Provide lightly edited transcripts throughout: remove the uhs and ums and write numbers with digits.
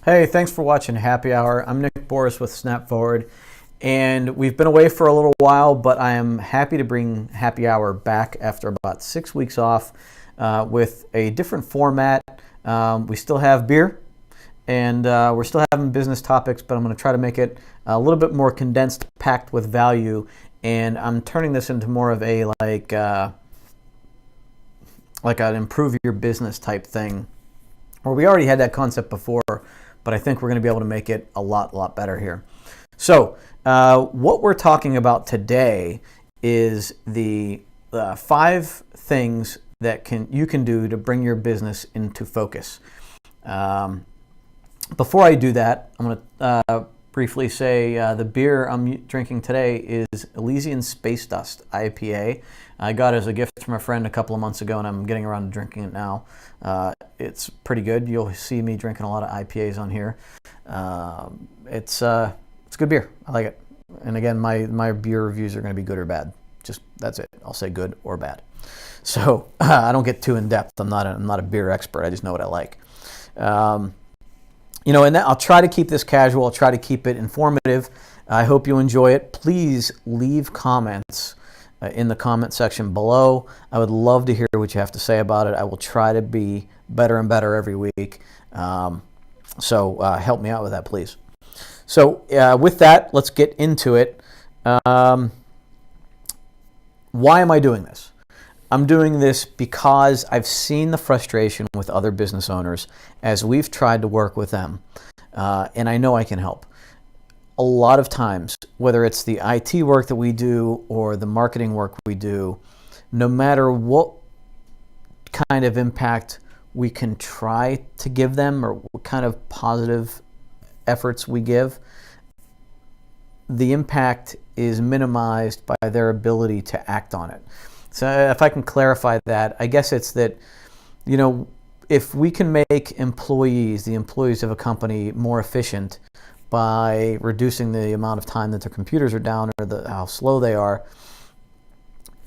Hey, thanks for watching Happy Hour. I'm Nick Boris with Snap Forward, and we've been away for a little while, but I am happy to bring Happy Hour back after about 6 weeks off with a different format. We still have beer, and we're still having business topics, but I'm going to try to make it a little bit more condensed, packed with value, and I'm turning this into more of a like an improve your business type thing, where we already had that concept before, but I think we're going to be able to make it a lot better here. So what we're talking about today is the 5 things that you can do to bring your business into focus. Before I do that, I'm going to briefly say the beer I'm drinking today is Elysian Space Dust IPA. I got it as a gift from a friend a couple of months ago, and I'm getting around to drinking it now. It's pretty good. You'll see me drinking a lot of IPAs on here. It's good beer. I like it. And again, my beer reviews are going to be good or bad. Just that's it. I'll say good or bad. So I don't get too in depth. I'm not a beer expert. I just know what I like. And I'll try to keep this casual. I'll try to keep it informative. I hope you enjoy it. Please leave comments in the comment section below. I would love to hear what you have to say about it. I will try to be better and better every week. So help me out with that, please. So with that, let's get into it. Why am I doing this? I'm doing this because I've seen the frustration with other business owners as we've tried to work with them, and I know I can help. A lot of times, whether it's the IT work that we do or the marketing work we do, no matter what kind of impact we can try to give them or what kind of positive efforts we give, the impact is minimized by their ability to act on it. So if I can clarify that, I guess it's that, if we can make the employees of a company more efficient by reducing the amount of time that their computers are down or how slow they are,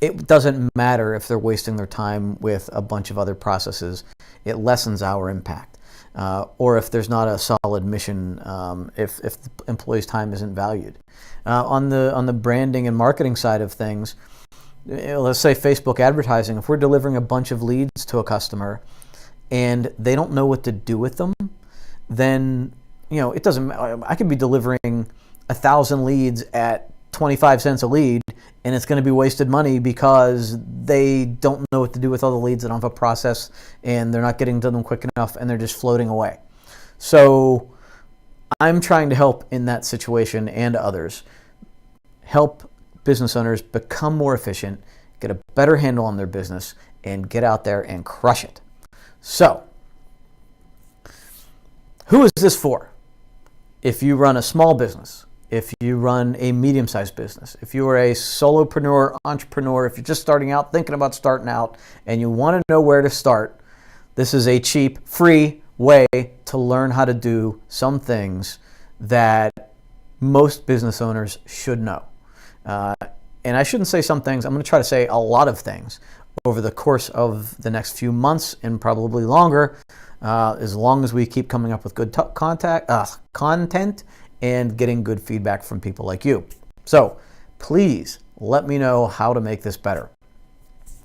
it doesn't matter if they're wasting their time with a bunch of other processes. It lessens our impact. Or if there's not a solid mission, if the employee's time isn't valued. On the branding and marketing side of things, let's say Facebook advertising, if we're delivering a bunch of leads to a customer and they don't know what to do with them, then it doesn't matter. I could be delivering 1,000 leads at 25 cents a lead, and it's going to be wasted money because they don't know what to do with all the leads. They don't have a process, and they're not getting to them quick enough, and they're just floating away. So I'm trying to help in that situation and others. Help business owners become more efficient, get a better handle on their business, and get out there and crush it. So, who is this for? If you run a small business, if you run a medium-sized business, if you are a solopreneur, entrepreneur, if you're just starting out, thinking about starting out, and you want to know where to start, this is a cheap, free way to learn how to do some things that most business owners should know. And I shouldn't say some things. I'm going to try to say a lot of things over the course of the next few months and probably longer, as long as we keep coming up with good content and getting good feedback from people like you. So please let me know how to make this better.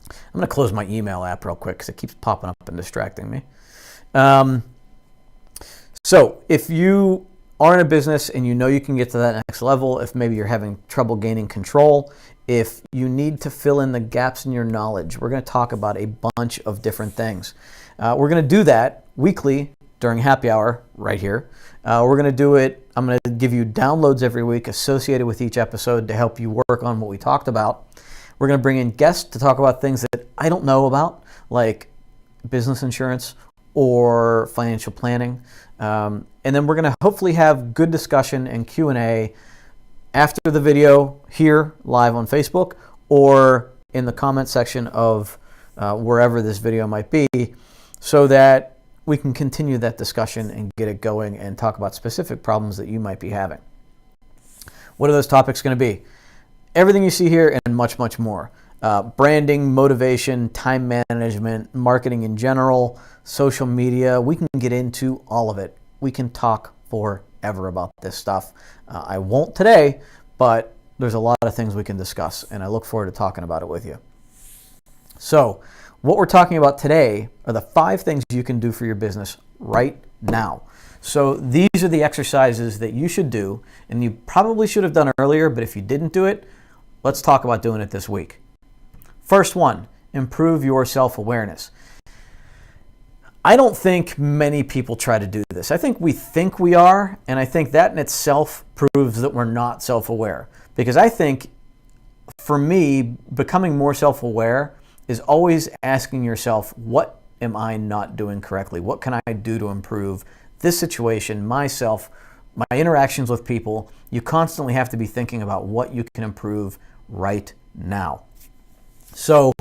I'm going to close my email app real quick because it keeps popping up and distracting me. So if you are in a business and you know you can get to that next level, if maybe you're having trouble gaining control, if you need to fill in the gaps in your knowledge, we're going to talk about a bunch of different things. We're going to do that weekly during Happy Hour right here. We're going to do it. I'm going to give you downloads every week associated with each episode to help you work on what we talked about. We're going to bring in guests to talk about things that I don't know about, like business insurance or financial planning. And then we're going to hopefully have good discussion and Q&A after the video here live on Facebook or in the comment section of wherever this video might be, so that we can continue that discussion and get it going and talk about specific problems that you might be having. What are those topics going to be? Everything you see here and much, much more. Branding, motivation, time management, marketing in general, social media. We can get into all of it. we can talk forever about this stuff. I won't today, but there's a lot of things we can discuss, and I look forward to talking about it with you. So, what we're talking about today are the 5 things you can do for your business right now. So these are the exercises that you should do, and you probably should have done earlier, but if you didn't do it, let's talk about doing it this week. First one, improve your self-awareness. I don't think many people try to do this. I think we are, and I think that in itself proves that we're not self-aware. Because I think, for me, becoming more self-aware is always asking yourself, what am I not doing correctly? What can I do to improve this situation, myself, my interactions with people? You constantly have to be thinking about what you can improve right now. So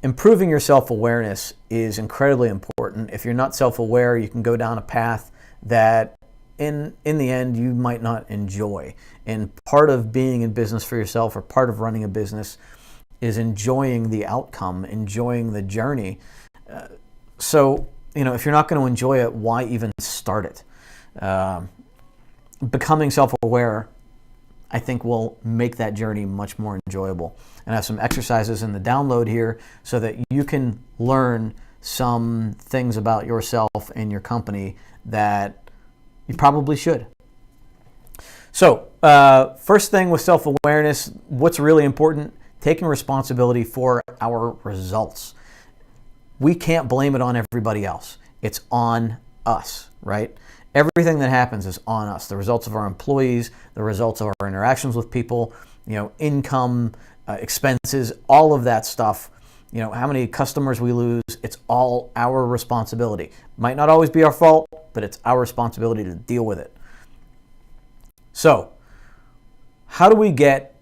improving your self-awareness is incredibly important. If you're not self-aware, you can go down a path that in the end you might not enjoy. And part of being in business for yourself, or part of running a business, is enjoying the outcome, enjoying the journey. So, if you're not going to enjoy it, why even start it? Becoming self-aware, I think, will make that journey much more enjoyable. And I have some exercises in the download here so that you can learn some things about yourself and your company that you probably should. So, first thing with self-awareness, what's really important? Taking responsibility for our results. We can't blame it on everybody else. It's on us, right? Everything that happens is on us. The results of our employees, the results of our interactions with people, income, expenses, all of that stuff, how many customers we lose, it's all our responsibility. Might not always be our fault, but it's our responsibility to deal with it. So, how do we get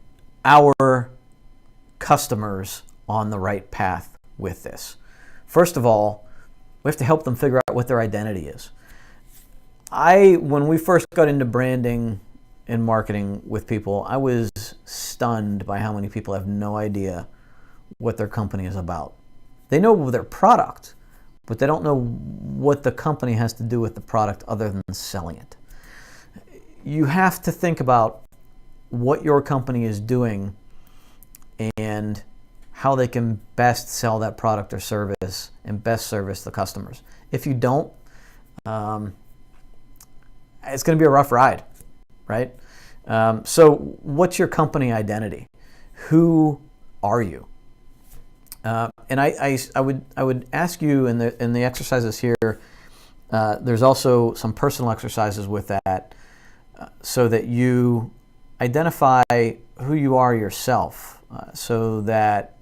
our customers on the right path with this? First of all, we have to help them figure out what their identity is. When we first got into branding and marketing with people, I was stunned by how many people have no idea what their company is about. They know their product, but they don't know what the company has to do with the product other than selling it. You have to think about what your company is doing and how they can best sell that product or service and best service the customers. If you don't, it's going to be a rough ride, right? So what's your company identity? Who are you? And I would ask you in the exercises here, there's also some personal exercises with that, so that you identify who you are yourself, so that,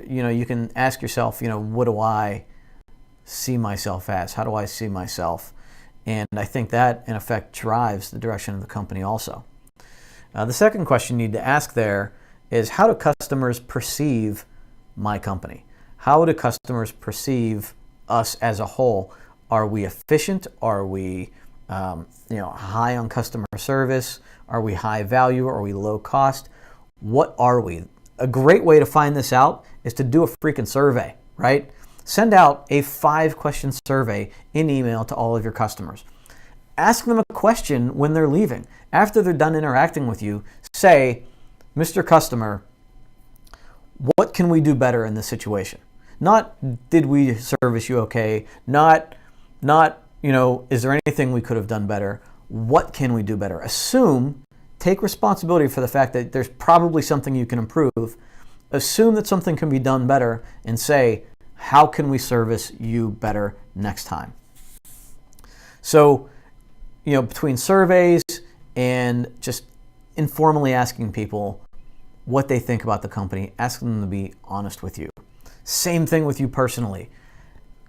you can ask yourself, what do I see myself as? How do I see myself? And I think that, in effect, drives the direction of the company also. The second question you need to ask there is, how do customers perceive my company? How do customers perceive us as a whole? Are we efficient? Are we high on customer service? Are we high value? Are we low cost? What are we? A great way to find this out is to do a freaking survey, right? Send out a 5-question survey in email to all of your customers. Ask them a question when they're leaving. After they're done interacting with you, say, Mr. Customer, what can we do better in this situation? Not, did we service you okay? Not, is there anything we could have done better? What can we do better? Take responsibility for the fact that there's probably something you can improve. Assume that something can be done better, and say, how can we service you better next time? So, between surveys and just informally asking people what they think about the company, ask them to be honest with you. Same thing with you personally.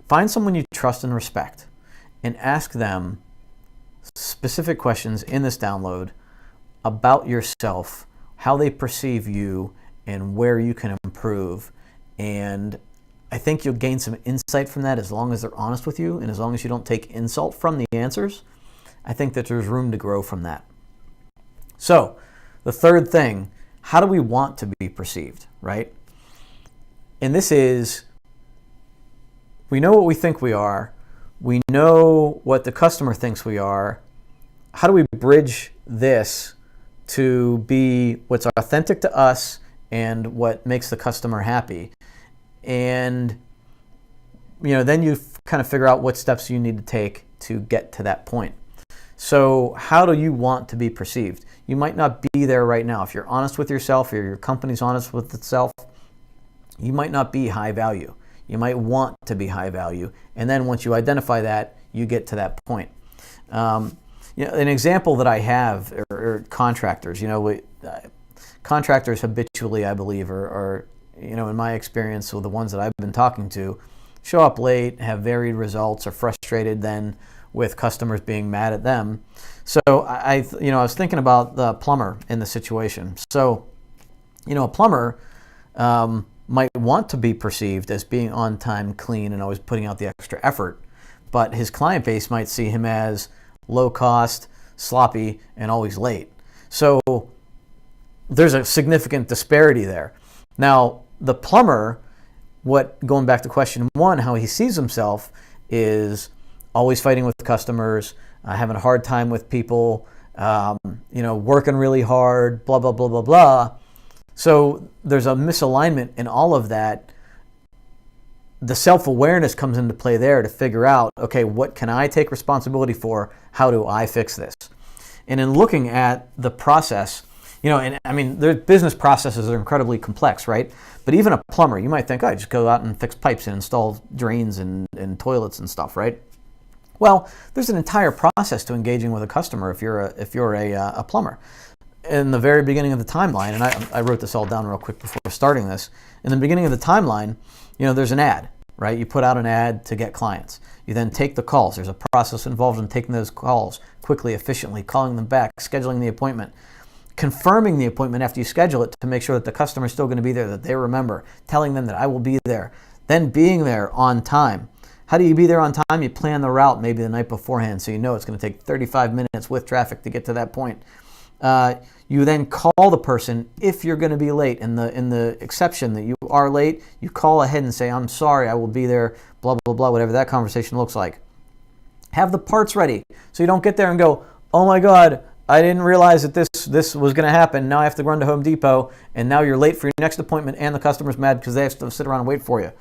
Find someone you trust and respect and ask them specific questions in this download about yourself, how they perceive you, and where you can improve. And I think you'll gain some insight from that as long as they're honest with you, and as long as you don't take insult from the answers. I think that there's room to grow from that. So, the third thing, how do we want to be perceived, right? And this is, we know what we think we are, We know what the customer thinks we are. How do we bridge this to be what's authentic to us and what makes the customer happy? And then you kind of figure out what steps you need to take to get to that point. So how do you want to be perceived? You might not be there right now. If you're honest with yourself, or your company's honest with itself, you might not be high value. You might want to be high value. And then once you identify that, you get to that point. An example that I have are contractors. Contractors habitually, I believe, are in my experience, with the ones that I've been talking to, show up late, have varied results, are frustrated then with customers being mad at them. So I was thinking about the plumber in the situation. So, a plumber might want to be perceived as being on time, clean, and always putting out the extra effort, but his client base might see him as low cost, sloppy, and always late. So there's a significant disparity there. Now, the plumber, going back to question one, how he sees himself is always fighting with customers, having a hard time with people, working really hard, blah, blah, blah, blah, blah. So there's a misalignment in all of that. The self-awareness comes into play there to figure out, okay, what can I take responsibility for? How do I fix this? And in looking at the process, their business processes are incredibly complex, right? But even a plumber, you might think, I just go out and fix pipes and install drains and toilets and stuff, right? Well, there's an entire process to engaging with a customer if you're a plumber. In the very beginning of the timeline, and I wrote this all down real quick before starting this. In the beginning of the timeline, there's an ad, right? You put out an ad to get clients. You then take the calls. There's a process involved in taking those calls quickly, efficiently, calling them back, scheduling the appointment, confirming the appointment after you schedule it to make sure that the customer is still going to be there, that they remember, telling them that I will be there, then being there on time. How do you be there on time? You plan the route maybe the night beforehand, so you know it's going to take 35 minutes with traffic to get to that point. You then call the person if you're going to be late. In the exception that you are late, you call ahead and say, I'm sorry, I will be there, blah, blah, blah, whatever that conversation looks like. Have the parts ready so you don't get there and go, oh my God, I didn't realize that this was going to happen. Now I have to run to Home Depot, and now you're late for your next appointment, and the customer's mad because they have to sit around and wait for you.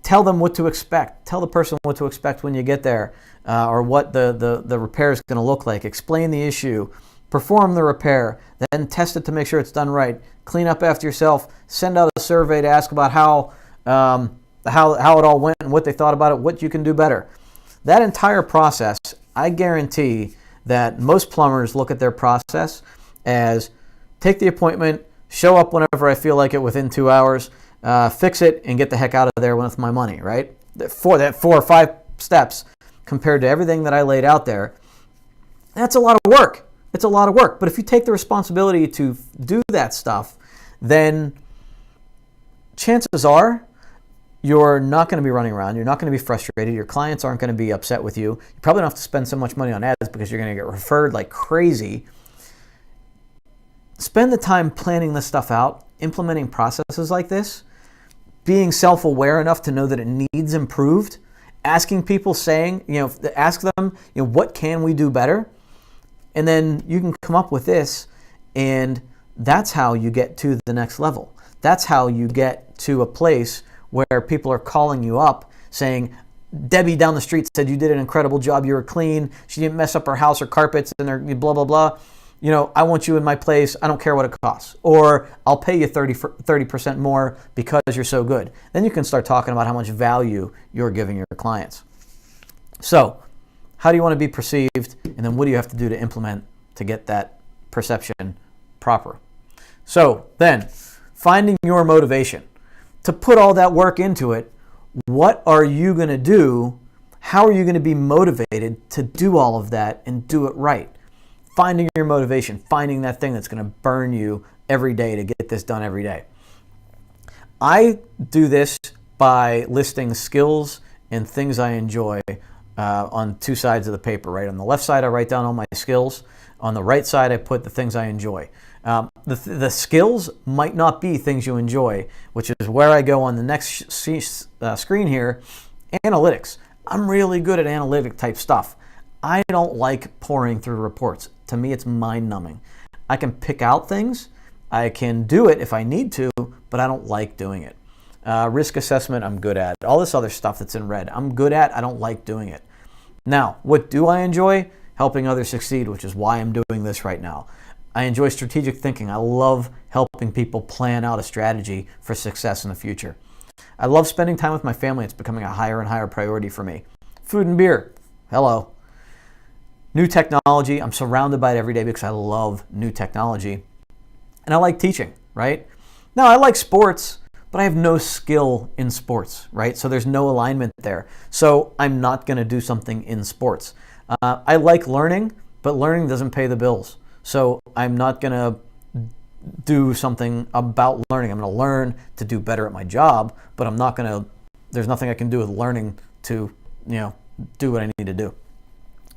Tell them what to expect. Tell the person what to expect when you get there, or what the repair is going to look like. Explain the issue. Perform the repair. Then test it to make sure it's done right. Clean up after yourself. Send out a survey to ask about how it all went and what they thought about it, what you can do better. That entire process, I guarantee that most plumbers look at their process as take the appointment, show up whenever I feel like it within 2 hours, fix it, and get the heck out of there with my money, right? For that 4 or 5 steps compared to everything that I laid out there, that's a lot of work. It's a lot of work. But if you take the responsibility to do that stuff, then chances are you're not going to be running around. You're not going to be frustrated. Your clients aren't going to be upset with you. You probably don't have to spend so much money on ads because you're going to get referred like crazy. Spend the time planning this stuff out, implementing processes like this, being self-aware enough to know that it needs improved, asking people, ask them, what can we do better? And then you can come up with this, and that's how you get to the next level. That's how you get to a place where people are calling you up saying, Debbie down the street said you did an incredible job, you were clean, she didn't mess up her house or carpets, and they're blah, blah, blah. I want you in my place, I don't care what it costs. Or I'll pay you 30% more because you're so good. Then you can start talking about how much value you're giving your clients. So, how do you want to be perceived? And then what do you have to do to implement to get that perception proper? So then, finding your motivation. To put all that work into it, what are you going to do? How are you going to be motivated to do all of that and do it right? Finding your motivation, finding that thing that's going to burn you every day to get this done every day. I do this by listing skills and things I enjoy on 2 sides of the paper, right? On the left side, I write down all my skills. On the right side, I put the things I enjoy. The skills might not be things you enjoy, which is where I go on the next screen here Analytics. I'm really good at analytic type stuff. I don't like pouring through reports. To me, it's mind-numbing. I can pick out things. I can do it if I need to, but I don't like doing it. Risk assessment, I'm good at. All this other stuff that's in red, I'm good at. I don't like doing it. Now, what do I enjoy? Helping others succeed, which is why I'm doing this right now. I enjoy strategic thinking. I love helping people plan out a strategy for success in the future. I love spending time with my family. It's becoming a higher and higher priority for me. Food and beer. Hello. New technology. I'm surrounded by it every day because I love new technology. And I like teaching, right? Now, I like sports, but I have no skill in sports, right? So there's no alignment there. So I'm not going to do something in sports. I like learning, but learning doesn't pay the bills. So I'm not going to do something about learning. I'm going to learn to do better at my job, but I'm not going to, there's nothing I can do with learning to, do what I need to do.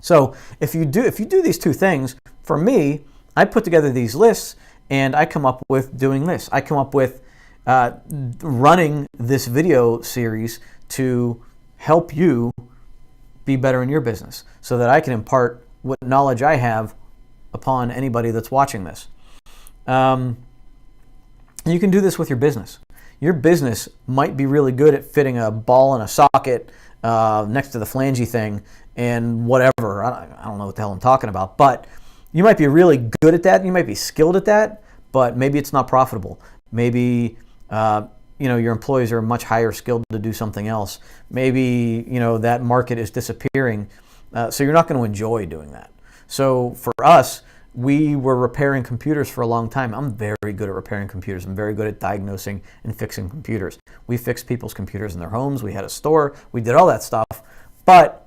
So if you do these two things, for me, I put together these lists and I come up with doing this. I come up with running this video series to help you be better in your business so that I can impart what knowledge I have upon anybody that's watching this. You can do this with your business. Your business might be really good at fitting a ball in a socket next to the flangey thing and whatever. I don't know what the hell I'm talking about, but you might be really good at that. You might be skilled at that, but maybe it's not profitable. Maybe your employees are much higher skilled to do something else. Maybe that market is disappearing, so you're not going to enjoy doing that. So for us, we were repairing computers for a long time. I'm very good at repairing computers. I'm very good at diagnosing and fixing computers. We fixed people's computers in their homes. We had a store. We did all that stuff. But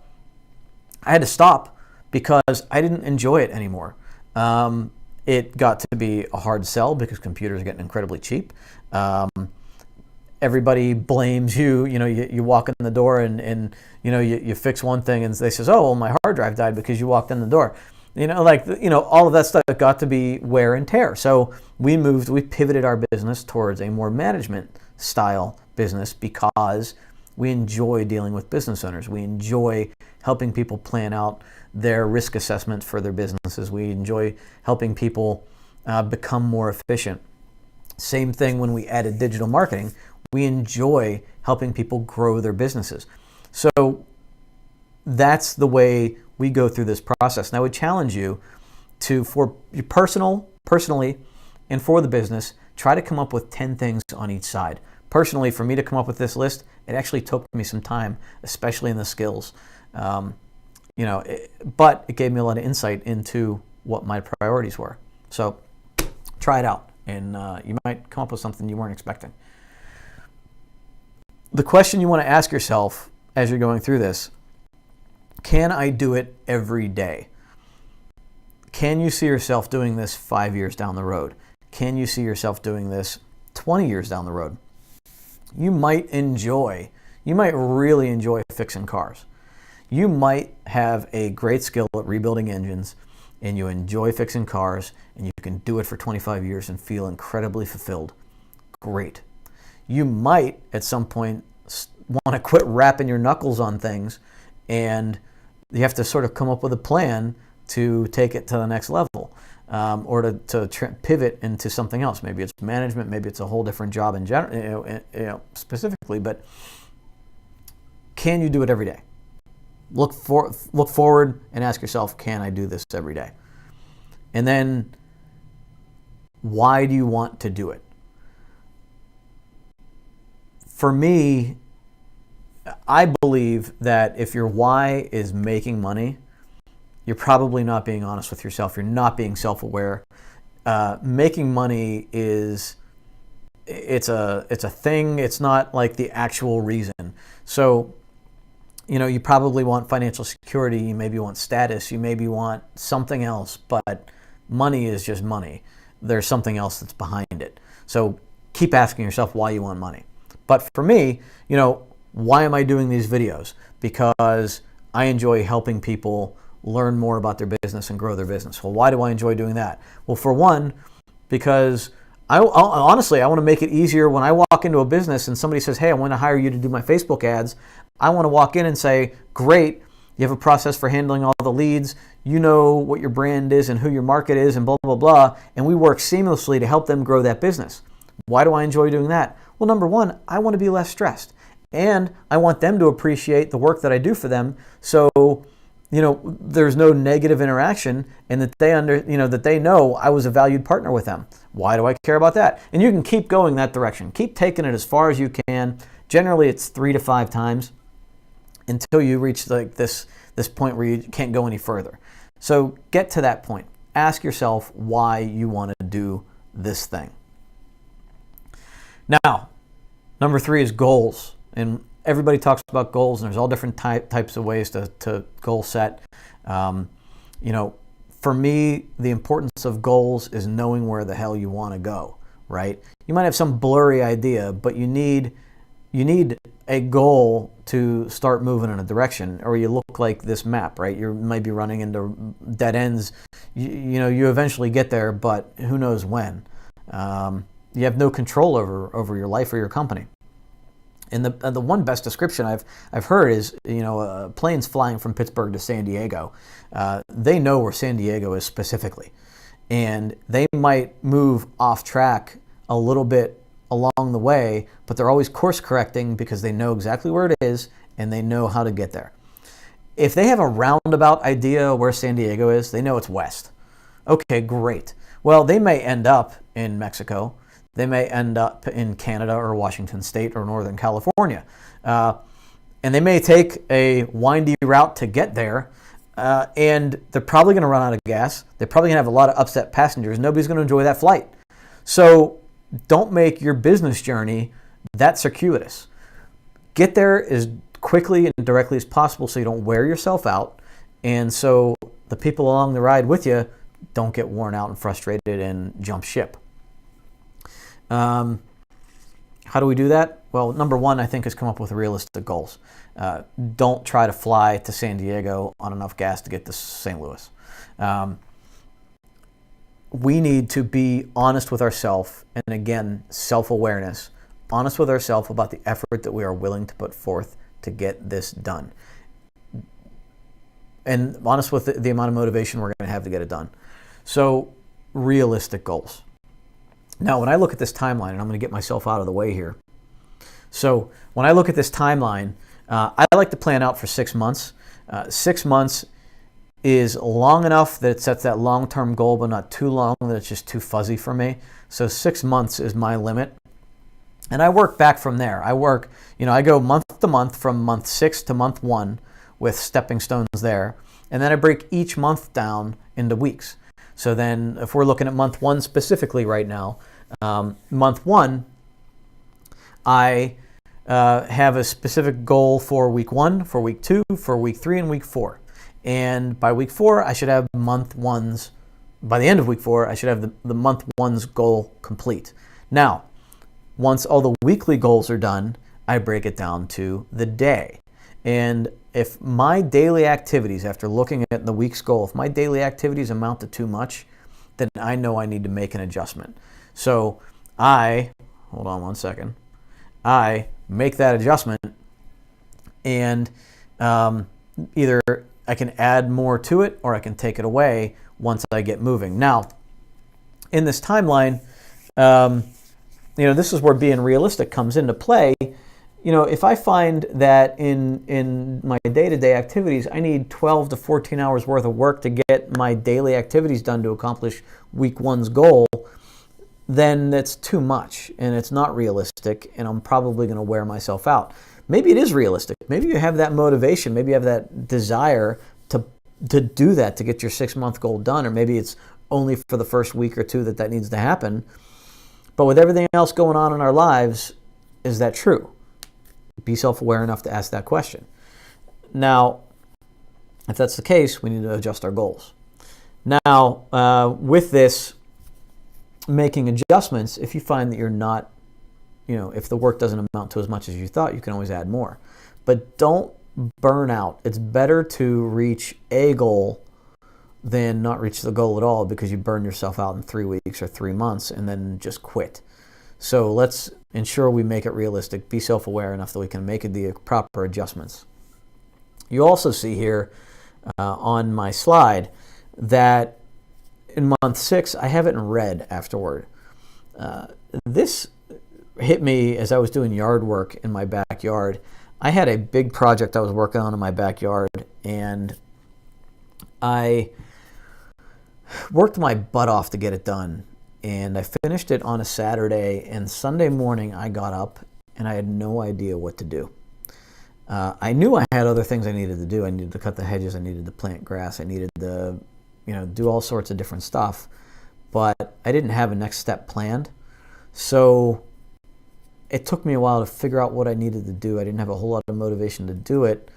I had to stop because I didn't enjoy it anymore. It got to be a hard sell because computers are getting incredibly cheap. Everybody blames you. You walk in the door and you fix one thing and they says, oh, well, my hard drive died because you walked in the door. All of that stuff got to be wear and tear. So we pivoted our business towards a more management style business because we enjoy dealing with business owners. We enjoy helping people plan out their risk assessment for their businesses. We enjoy helping people become more efficient. Same thing when we added digital marketing. We enjoy helping people grow their businesses. So that's the way we go through this process. And I would challenge you to, for you personally, and for the business, try to come up with 10 things on each side. Personally, for me to come up with this list, it actually took me some time, especially in the skills. But it gave me a lot of insight into what my priorities were. So try it out, and you might come up with something you weren't expecting. The question you want to ask yourself as you're going through this: can I do it every day? Can you see yourself doing this 5 years down the road? Can you see yourself doing this 20 years down the road? You might really enjoy fixing cars. You might have a great skill at rebuilding engines and you enjoy fixing cars and you can do it for 25 years and feel incredibly fulfilled. Great. You might at some point want to quit wrapping your knuckles on things, and you have to sort of come up with a plan to take it to the next level, or to pivot into something else. Maybe it's management, maybe it's a whole different job in general, specifically. But can you do it every day? Look forward and ask yourself, can I do this every day? And then, why do you want to do it? For me, I believe that if your why is making money, you're probably not being honest with yourself. You're not being self-aware. Making money it's a thing. It's not like the actual reason. So, you probably want financial security. You maybe want status. You maybe want something else. But money is just money. There's something else that's behind it. So keep asking yourself why you want money. But for me, why am I doing these videos? Because I enjoy helping people learn more about their business and grow their business. Well, why do I enjoy doing that? Well, for one, because honestly, I want to make it easier when I walk into a business and somebody says, hey, I want to hire you to do my Facebook ads. I want to walk in and say, great, you have a process for handling all the leads, you know what your brand is and who your market is and blah, blah, blah, and we work seamlessly to help them grow that business. Why do I enjoy doing that? Well, number one, I want to be less stressed, and I want them to appreciate the work that I do for them, so there's no negative interaction, and that they know I was a valued partner with them. Why do I care about that? And you can keep going that direction. Keep taking it as far as you can. Generally, it's 3 to 5 times until you reach like this point where you can't go any further. So get to that point. Ask yourself why you want to do this thing. Now, number 3 is goals. And everybody talks about goals, and there's all different types of ways to goal set. For me, the importance of goals is knowing where the hell you want to go, right? You might have some blurry idea, but you need a goal to start moving in a direction, or you look like this map, right? You might be running into dead ends. You eventually get there, but who knows when? You have no control over your life or your company. And the one best description I've heard is, planes flying from Pittsburgh to San Diego. They know where San Diego is specifically, and they might move off track a little bit along the way, but they're always course correcting because they know exactly where it is and they know how to get there. If they have a roundabout idea where San Diego is, they know it's west. Okay, great. Well, they may end up in Mexico. They may end up in Canada or Washington State or Northern California. And they may take a windy route to get there, and they're probably going to run out of gas. They're probably going to have a lot of upset passengers. Nobody's going to enjoy that flight. So don't make your business journey that circuitous. Get there as quickly and directly as possible so you don't wear yourself out, and so the people along the ride with you don't get worn out and frustrated and jump ship. How do we do that? Well, number one, I think, is come up with realistic goals. Don't try to fly to San Diego on enough gas to get to St. Louis. We need to be honest with ourselves, and again, self-awareness, honest with ourselves about the effort that we are willing to put forth to get this done. And honest with the amount of motivation we're going to have to get it done. So, realistic goals. Now, when I look at this timeline, and I'm going to get myself out of the way here. So, when I look at this timeline, I like to plan out for 6 months. 6 months is long enough that it sets that long-term goal, but not too long that it's just too fuzzy for me. So 6 months is my limit. And I work back from there. I go month to month from month 6 to month 1 with stepping stones there. And then I break each month down into weeks. So then if we're looking at month 1 specifically right now, month 1, I have a specific goal for week 1, for week 2, for week 3, and week 4. And by week 4, I should have month 1's, by the end of week 4, I should have the month 1's goal complete. Now, once all the weekly goals are done, I break it down to the day. And if my daily activities, after looking at the week's goal, if my daily activities amount to too much, then I know I need to make an adjustment. So hold on one second, I make that adjustment, and either I can add more to it or I can take it away once I get moving. Now, in this timeline, this is where being realistic comes into play. If I find that in my day-to-day activities, I need 12 to 14 hours worth of work to get my daily activities done to accomplish week 1's goal, then that's too much and it's not realistic, and I'm probably going to wear myself out. Maybe it is realistic. Maybe you have that motivation. Maybe you have that desire to do that, to get your 6-month goal done, or maybe it's only for the first week or two that needs to happen. But with everything else going on in our lives, is that true? Be self-aware enough to ask that question. Now, if that's the case, we need to adjust our goals. Now, with this, making adjustments, if you find that you're not, if the work doesn't amount to as much as you thought, you can always add more. But don't burn out. It's better to reach a goal than not reach the goal at all, because you burn yourself out in 3 weeks or 3 months and then just quit. So let's ensure we make it realistic, be self-aware enough that we can make the proper adjustments. You also see here on my slide that in month 6, I have it in red afterward. This hit me as I was doing yard work in my backyard. I had a big project I was working on in my backyard, and I worked my butt off to get it done. And I finished it on a Saturday, and Sunday morning I got up and I had no idea what to do. I knew I had other things I needed to do. I needed to cut the hedges, I needed to plant grass, I needed to, do all sorts of different stuff, but I didn't have a next step planned. So it took me a while to figure out what I needed to do. I didn't have a whole lot of motivation to do it.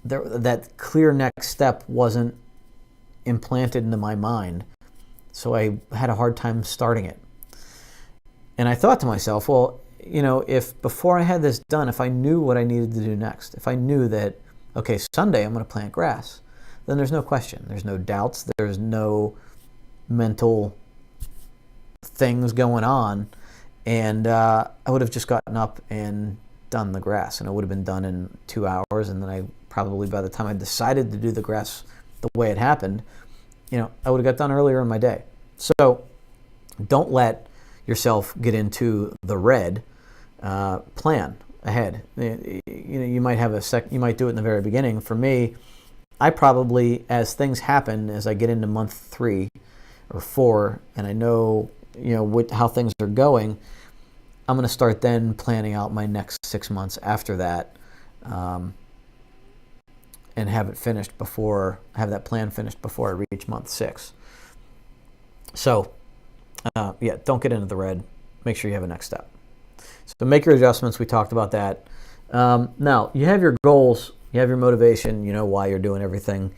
That clear next step wasn't implanted into my mind. So I had a hard time starting it. And I thought to myself, well, if before I had this done, if I knew what I needed to do next, if I knew that, okay, Sunday I'm going to plant grass, then there's no question. There's no doubts. There's no mental things going on. And I would have just gotten up and done the grass. And it would have been done in 2 hours. And then I probably, by the time I decided to do the grass the way it happened, I would have got done earlier in my day. So don't let yourself get into the red. Plan ahead. You might have you might do it in the very beginning. For me, I probably, as things happen, as I get into month 3 or 4, and I know how things are going, I'm going to start then planning out my next 6 months after that. And have it finished have that plan finished before I reach month 6. So, don't get into the red. Make sure you have a next step. So make your adjustments. We talked about that. Now, you have your goals, you have your motivation, you know why you're doing everything.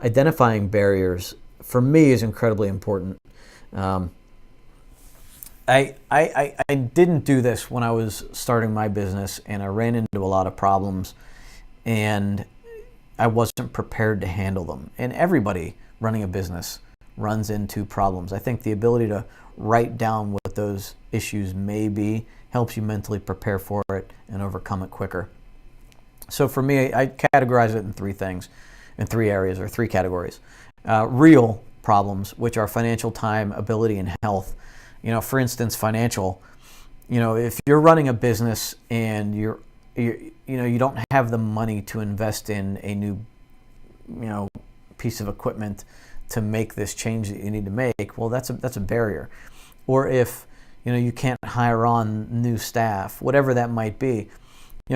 Identifying barriers, for me, is incredibly important. I didn't do this when I was starting my business, and I ran into a lot of problems, and I wasn't prepared to handle them. And everybody running a business runs into problems. I think the ability to write down what those issues may be helps you mentally prepare for it and overcome it quicker. So for me, I categorize it in 3 things, in 3 areas or 3 categories. Real problems, which are financial, time, ability, and health. For instance, financial. If you're running a business and you don't have the money to invest in a new, piece of equipment to make this change that you need to make, well, that's a barrier. Or if, you can't hire on new staff, whatever that might be,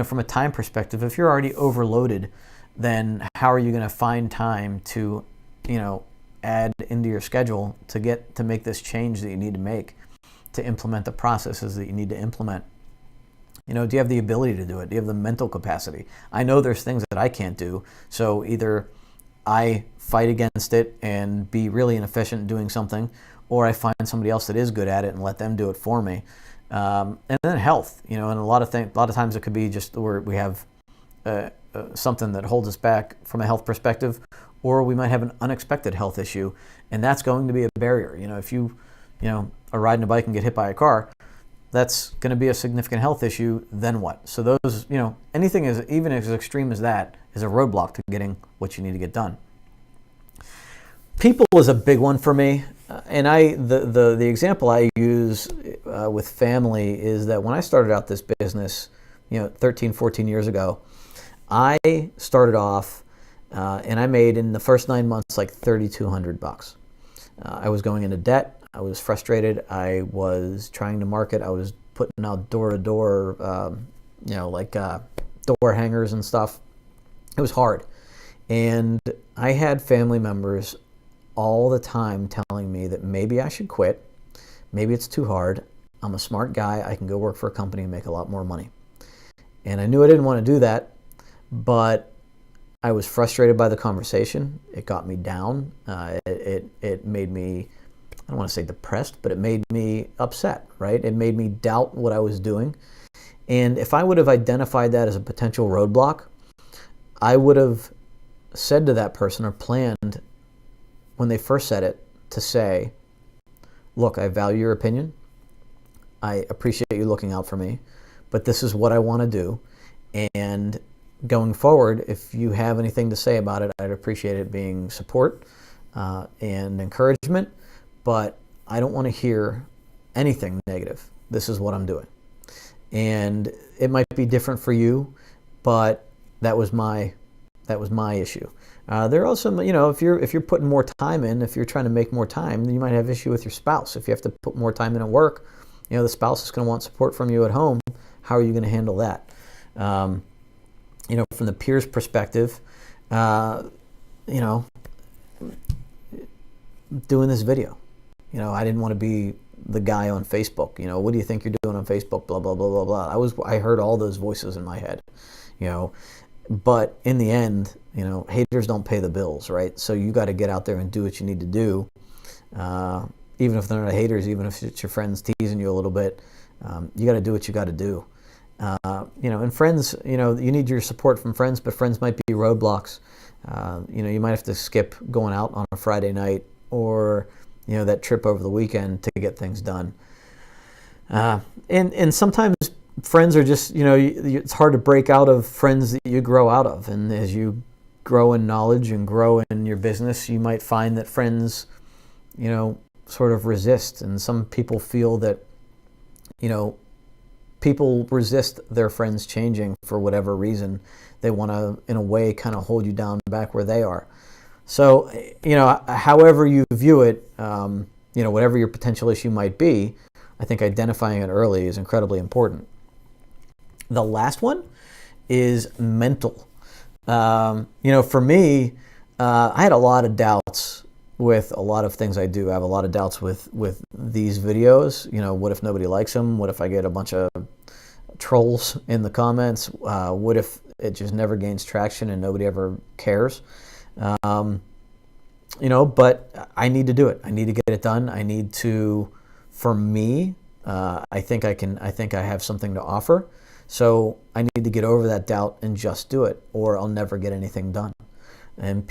from a time perspective, if you're already overloaded, then how are you going to find time to, add into your schedule to make this change that you need to make, to implement the processes that you need to implement? Do you have the ability to do it? Do you have the mental capacity? I know there's things that I can't do, so either I fight against it and be really inefficient doing something, or I find somebody else that is good at it and let them do it for me. And then health, and a lot of times it could be just where we have something that holds us back from a health perspective, or we might have an unexpected health issue, and that's going to be a barrier. If you are riding a bike and get hit by a car, that's going to be a significant health issue. Then what? So those, anything is even as extreme as that is a roadblock to getting what you need to get done. People is a big one for me, and the example I use with family is that when I started out this business, 13, 14 years ago, I started off and I made in the first 9 months like $3,200. I was going into debt. I was frustrated. I was trying to market. I was putting out door to door, door hangers and stuff. It was hard. And I had family members all the time telling me that maybe I should quit. Maybe it's too hard. I'm a smart guy. I can go work for a company and make a lot more money. And I knew I didn't want to do that, but I was frustrated by the conversation. It got me down. It made me, I don't want to say depressed, but it made me upset, right? It made me doubt what I was doing. And if I would have identified that as a potential roadblock, I would have said to that person, or planned when they first said it, to say, look, I value your opinion. I appreciate you looking out for me, but this is what I want to do. And going forward, if you have anything to say about it, I'd appreciate it being support and encouragement, but I don't want to hear anything negative. This is what I'm doing. And it might be different for you, but that was my issue. There are also, if you're putting more time in, if you're trying to make more time, you might have issue with your spouse. If you have to put more time in at work, the spouse is going to want support from you at home. How are you going to handle that? From the peer's perspective, doing this video, I didn't want to be the guy on Facebook. What do you think you're doing on Facebook? Blah blah blah blah blah. I heard all those voices in my head, But in the end, haters don't pay the bills, right? So you got to get out there and do what you need to do, even if they're not haters, even if it's your friends teasing you a little bit. You got to do what you got to do. And friends, you need your support from friends, but friends might be roadblocks. You might have to skip going out on a Friday night or that trip over the weekend to get things done. And sometimes friends are just, it's hard to break out of friends that you grow out of. And as you grow in knowledge and grow in your business, you might find that friends, sort of resist. And some people feel that, people resist their friends changing for whatever reason. They want to, in a way, kind of hold you down back where they are. So, however you view it, whatever your potential issue might be, I think identifying it early is incredibly important. The last one is mental. For me, I had a lot of doubts with a lot of things I do. I have a lot of doubts with these videos. What if nobody likes them? What if I get a bunch of trolls in the comments? What if it just never gains traction and nobody ever cares? But I need to do it. I need to get it done. I need to, for me, I think I have something to offer. So I need to get over that doubt and just do it, or I'll never get anything done. And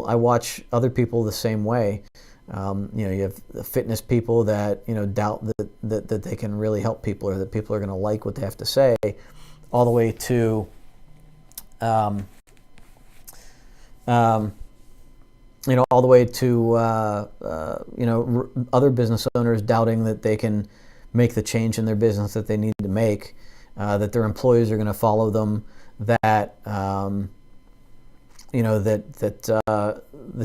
I watch other people the same way. You have the fitness people that, doubt that they can really help people, or that people are going to like what they have to say, all the way to, other business owners doubting that they can make the change in their business that they need to make, that their employees are going to follow them, that the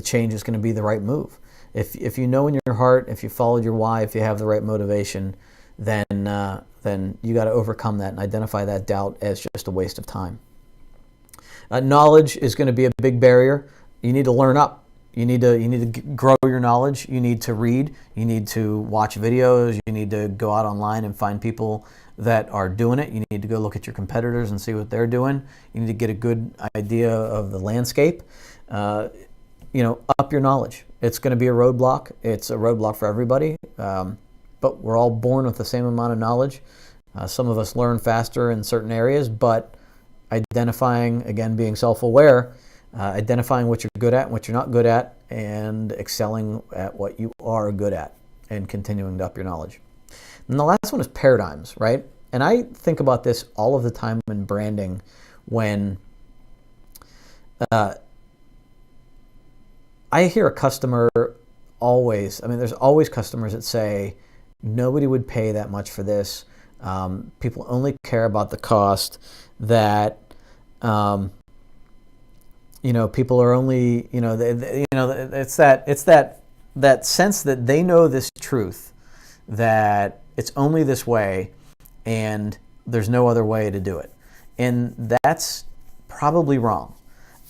change is going to be the right move. If you know in your heart, if you followed your why, if you have the right motivation, then you got to overcome that and identify that doubt as just a waste of time. Knowledge is going to be a big barrier. You need to learn up. You need to grow your knowledge. You need to read. You need to watch videos. You need to go out online and find people that are doing it. You need to go look at your competitors and see what they're doing. You need to get a good idea of the landscape. Up your knowledge. It's going to be a roadblock. It's a roadblock for everybody. But we're all born with the same amount of knowledge. Some of us learn faster in certain areas, but identifying, again, being self-aware, identifying what you're good at and what you're not good at, and excelling at what you are good at, and continuing to up your knowledge. And the last one is paradigms, right? And I think about this all of the time in branding when I hear a customer there's always customers that say, nobody would pay that much for this. People only care about the cost, that people are only, it's that sense that they know this truth, that it's only this way and there's no other way to do it. And that's probably wrong.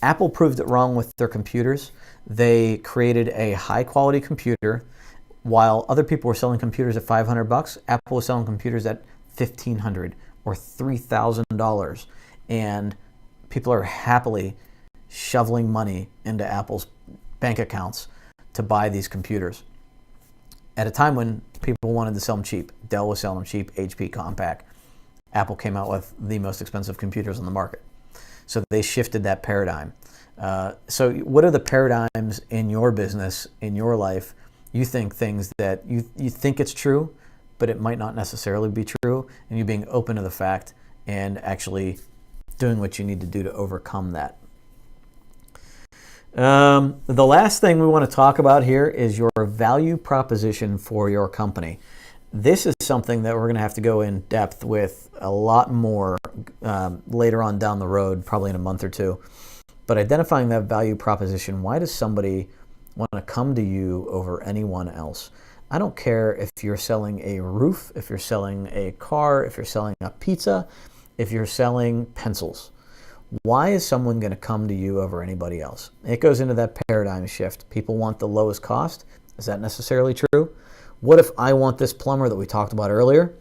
Apple proved it wrong with their computers. They created a high quality computer. While other people were selling computers at $500, Apple was selling computers at $1,500 or $3,000. And people are happily shoveling money into Apple's bank accounts to buy these computers at a time when people wanted to sell them cheap. Dell was selling them cheap, HP Compaq. Apple came out with the most expensive computers on the market. So they shifted that paradigm. So what are the paradigms in your business, in your life? You think things that you think it's true, but it might not necessarily be true, and you being open to the fact and actually doing what you need to do to overcome that. The last thing we want to talk about here is your value proposition for your company. This is something that we're going to have to go in depth with a lot more later on down the road, probably in a month or two. But identifying that value proposition, why does somebody want to come to you over anyone else? I don't care if you're selling a roof, if you're selling a car, if you're selling a pizza, if you're selling pencils. Why is someone going to come to you over anybody else? It goes into that paradigm shift. People want the lowest cost. Is that necessarily true? What if I want this plumber that we talked about earlier?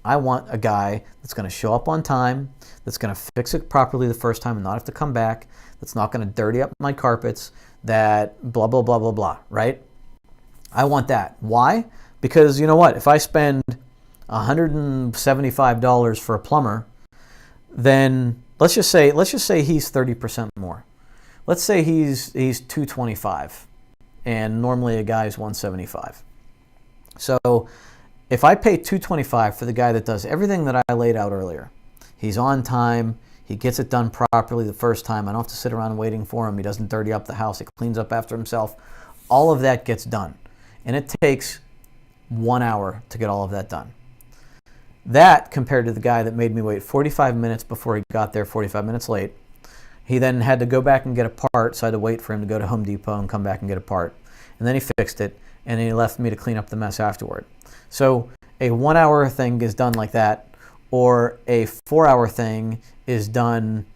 I want a guy that's going to show up on time, that's going to fix it properly the first time and not have to come back, that's not going to dirty up my carpets, that blah, blah, blah, blah, blah, right? I want that. Why? Because you know what? If I spend $175 for a plumber, then let's just say he's 30% more. Let's say he's $225, and normally a guy is $175. So if I pay $225 for the guy that does everything that I laid out earlier, he's on time, he gets it done properly the first time, I don't have to sit around waiting for him, he doesn't dirty up the house, he cleans up after himself, all of that gets done. And it takes 1 hour to get all of that done. That compared to the guy that made me wait 45 minutes before he got there, 45 minutes late. He then had to go back and get a part, so I had to wait for him to go to Home Depot and come back and get a part. And then he fixed it, and he left me to clean up the mess afterward. So a 1 hour thing is done like that, or a 4 hour thing is done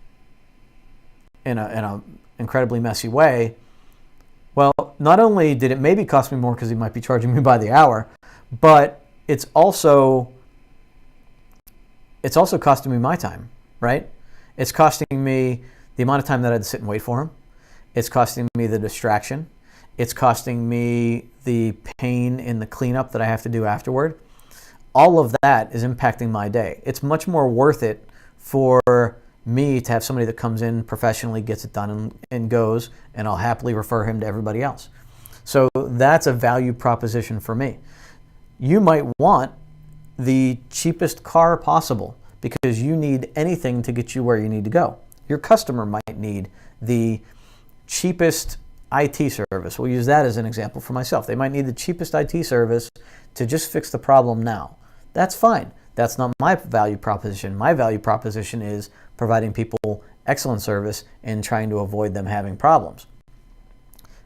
in a incredibly messy way. Well, not only did it maybe cost me more because he might be charging me by the hour, but it's also costing me my time, right? It's costing me the amount of time that I had to sit and wait for him. It's costing me the distraction. It's costing me the pain in the cleanup that I have to do afterward. All of that is impacting my day. It's much more worth it for me to have somebody that comes in professionally, gets it done, and goes, and I'll happily refer him to everybody else. So that's a value proposition for me. You might want the cheapest car possible because you need anything to get you where you need to go. Your customer might need the cheapest IT service. We'll use that as an example for myself. They might need the cheapest IT service to just fix the problem now. That's fine. That's not my value proposition. My value proposition is providing people excellent service and trying to avoid them having problems.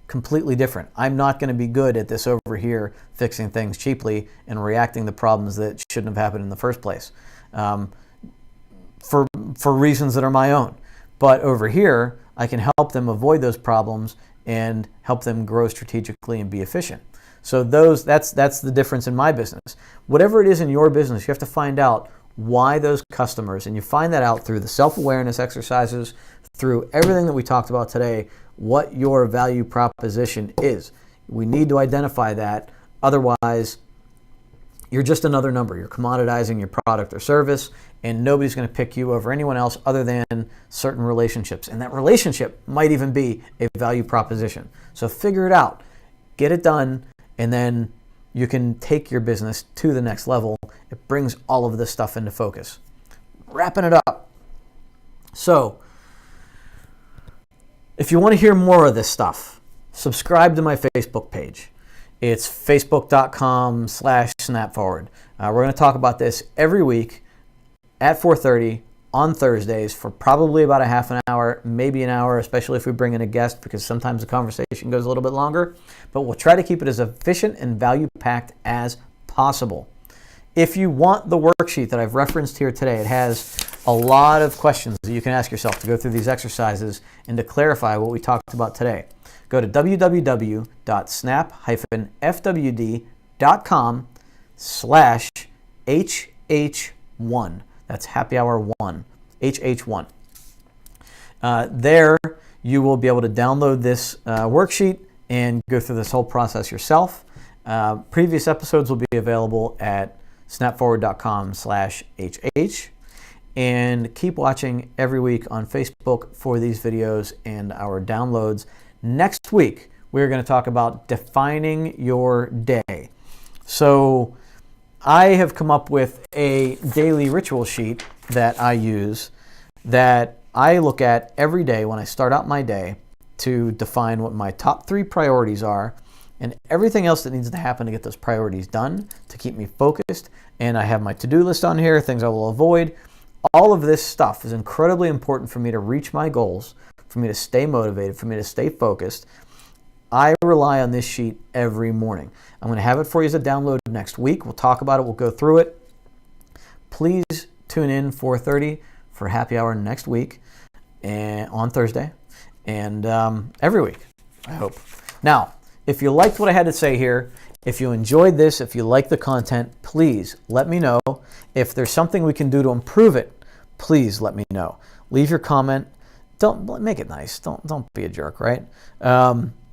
Completely different. I'm not going to be good at this over here, fixing things cheaply and reacting to problems that shouldn't have happened in the first place, for reasons that are my own. But over here, I can help them avoid those problems and help them grow strategically and be efficient. So that's the difference in my business. Whatever it is in your business, you have to find out why those customers, and you find that out through the self-awareness exercises, through everything that we talked about today, what your value proposition is. We need to identify that. Otherwise, you're just another number. You're commoditizing your product or service, and nobody's going to pick you over anyone else other than certain relationships. And that relationship might even be a value proposition. So figure it out, get it done, and then you can take your business to the next level. It brings all of this stuff into focus. Wrapping it up. So, if you want to hear more of this stuff, subscribe to my Facebook page. It's facebook.com/snapforward. We're going to talk about this every week at 4:30 on Thursdays for probably about a half an hour, maybe an hour, especially if we bring in a guest, because sometimes the conversation goes a little bit longer. But we'll try to keep it as efficient and value-packed as possible. If you want the worksheet that I've referenced here today, it has a lot of questions that you can ask yourself to go through these exercises and to clarify what we talked about today. Go to www.snap-fwd.com/HH1. That's happy hour 1, HH1. There you will be able to download this worksheet and go through this whole process yourself. Previous episodes will be available at snapforward.com/HH. And keep watching every week on Facebook for these videos and our downloads. Next week, we're going to talk about defining your day. So I have come up with a daily ritual sheet that I use that I look at every day when I start out my day to define what my top 3 priorities are and everything else that needs to happen to get those priorities done to keep me focused. And I have my to-do list on here, things I will avoid. All of this stuff is incredibly important for me to reach my goals, for me to stay motivated, for me to stay focused. I rely on this sheet every morning. I'm going to have it for you as a download next week. We'll talk about it. We'll go through it. Please tune in 4:30 for happy hour next week and on Thursday and every week, I hope. Now, if you liked what I had to say here, if you enjoyed this, if you like the content, please let me know. If there's something we can do to improve it, please let me know. Leave your comment. Don't make it nice. Don't be a jerk, right?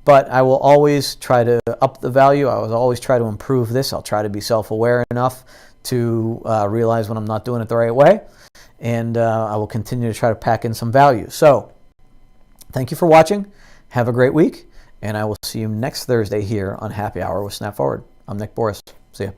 But I will always try to up the value. I will always try to improve this. I'll try to be self-aware enough to realize when I'm not doing it the right way. And I will continue to try to pack in some value. So thank you for watching. Have a great week. And I will see you next Thursday here on Happy Hour with Snap Forward. I'm Nick Boris. See ya.